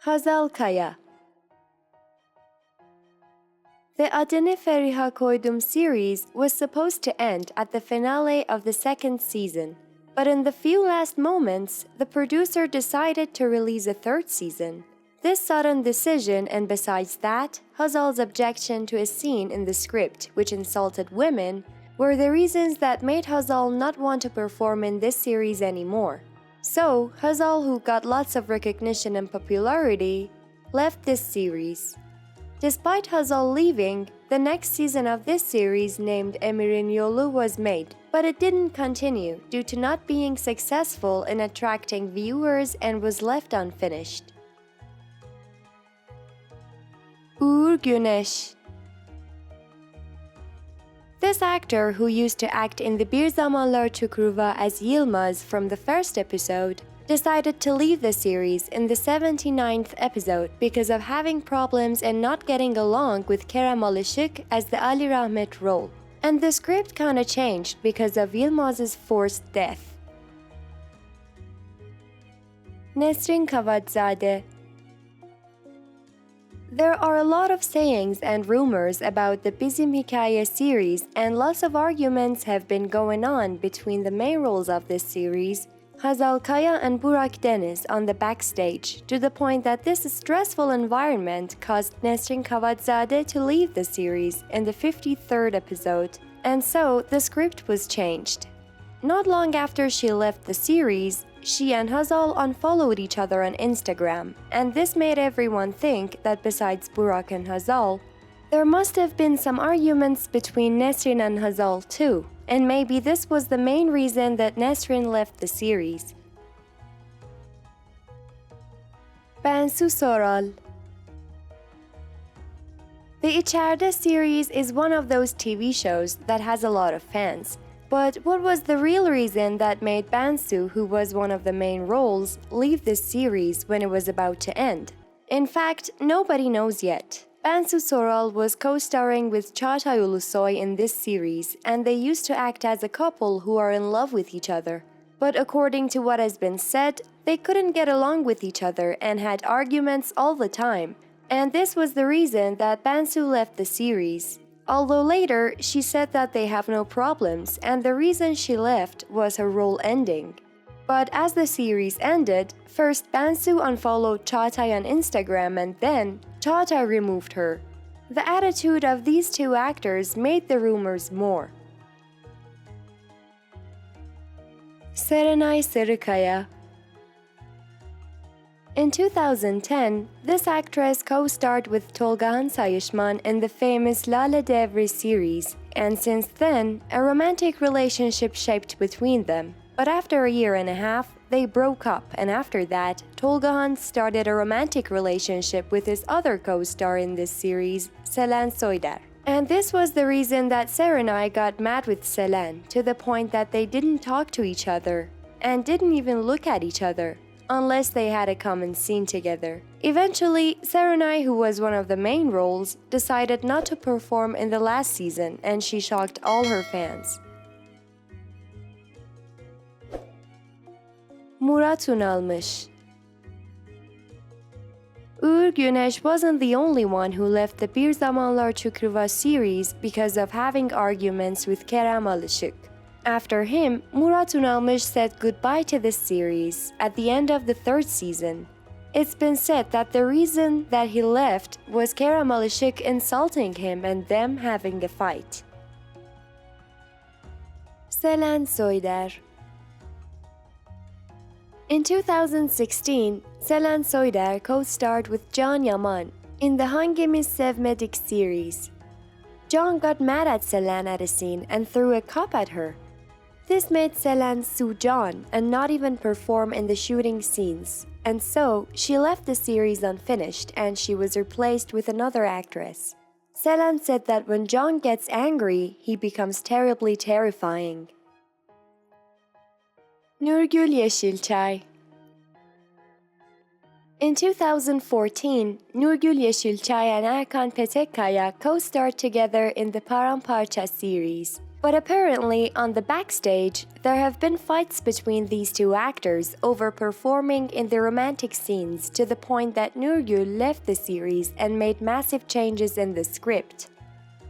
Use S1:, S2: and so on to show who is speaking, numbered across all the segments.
S1: Hazal Kaya. The Adını Feriha Koydum series was supposed to end at the finale of the second season, but in the few last moments, the producer decided to release a third season. This sudden decision, and besides that, Hazal's objection to a scene in the script which insulted women, were the reasons that made Hazal not want to perform in this series anymore. So, Hazal, who got lots of recognition and popularity, left this series. Despite Hazal leaving, the next season of this series named Emir'in Yolu was made, but it didn't continue due to not being successful in attracting viewers and was left unfinished. Ugur Gunes. This actor, who used to act in the Bir Zamanlar Çukurova as Yılmaz from the first episode, decided to leave the series in the 79th episode because of having problems and not getting along with Kerem Alışık as the Ali Rahmet role. And the script kinda changed because of Yılmaz's forced death. Nesrin Cavadzade. There are a lot of sayings and rumors about the Bizim Hikaye series, and lots of arguments have been going on between the main roles of this series, Hazal Kaya and Ugur Gunes, on the backstage, to the point that this stressful environment caused Nesrin Cavadzade to leave the series in the 53rd episode, and so the script was changed. Not long after she left the series, she and Hazal unfollowed each other on Instagram, and this made everyone think that besides Burak and Hazal, there must have been some arguments between Nesrin and Hazal too, and maybe this was the main reason that Nesrin left the series. Bensu Soral. The İçeride series is one of those TV shows that has a lot of fans. But what was the real reason that made Bensu, who was one of the main roles, leave this series when it was about to end? In fact, nobody knows yet. Bensu Soral was co-starring with Cagatay Ulusoy in this series, and they used to act as a couple who are in love with each other. But according to what has been said, they couldn't get along with each other and had arguments all the time. And this was the reason that Bensu left the series. Although later, she said that they have no problems, and the reason she left was her role ending. But as the series ended, first Bensu unfollowed Cagatay on Instagram, and then Cagatay removed her. The attitude of these two actors made the rumors more. Serenay Sarıkaya. In 2010, this actress co-starred with Tolgahan Sayışman in the famous Lale Devri series, and since then, a romantic relationship shaped between them. But after a year and a half, they broke up, and after that, Tolgahan started a romantic relationship with his other co-star in this series, Selen Soyder. And this was the reason that Serenay got mad with Selen, to the point that they didn't talk to each other, and didn't even look at each other, unless they had a common scene together. Eventually, Serenay, who was one of the main roles, decided not to perform in the last season, and she shocked all her fans. Murat Unalmıs. Ugur Gunes wasn't the only one who left the Bir Zamanlar Çukurova series because of having arguments with Kerem Alışık. After him, Murat Unalmıs said goodbye to this series at the end of the third season. It's been said that the reason that he left was Kerem Alışık insulting him and them having a fight. Selen Soyder. In 2016, Selen Soyder co-starred with Yaman in the Hangimiz Sevmedik series. Can got mad at Selen at a scene and threw a cup at her. This made Selen sue Can and not even perform in the shooting scenes, and so she left the series unfinished and she was replaced with another actress. Selen said that when Can gets angry, he becomes terribly terrifying. Nurgul Yesilcay. In 2014, Nurgul Yesilcay and Erkan Petekkaya co-starred together in the Paramparça series. But apparently, on the backstage, there have been fights between these two actors over performing in the romantic scenes to the point that Nurgul left the series and made massive changes in the script.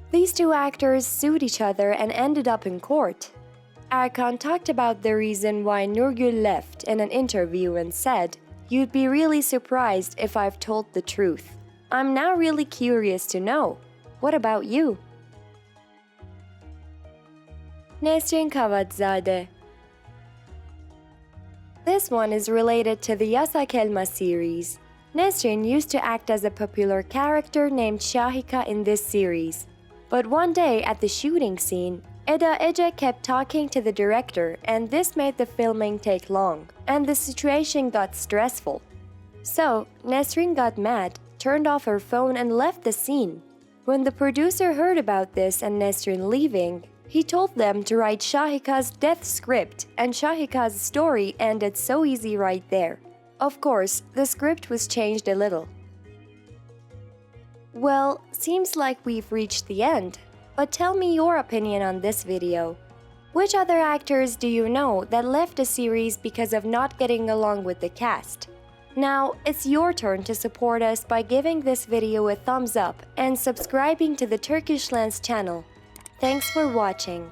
S1: These two actors sued each other and ended up in court. Erkan talked about the reason why Nurgul left in an interview and said, "You'd be really surprised if I've told the truth. I'm now really curious to know. What about you?" Nesrin Cavadzade. This one is related to the Yasak Elma series. Nesrin used to act as a popular character named Shahika in this series. But one day at the shooting scene, Eda Ece kept talking to the director and this made the filming take long, and the situation got stressful. So, Nesrin got mad, turned off her phone and left the scene. When the producer heard about this and Nesrin leaving, he told them to write Shahika's death script, and Shahika's story ended so easy right there. Of course, the script was changed a little. Well, seems like we've reached the end, but tell me your opinion on this video. Which other actors do you know that left a series because of not getting along with the cast? Now, it's your turn to support us by giving this video a thumbs up and subscribing to the Turkish Lens channel. Thanks for watching.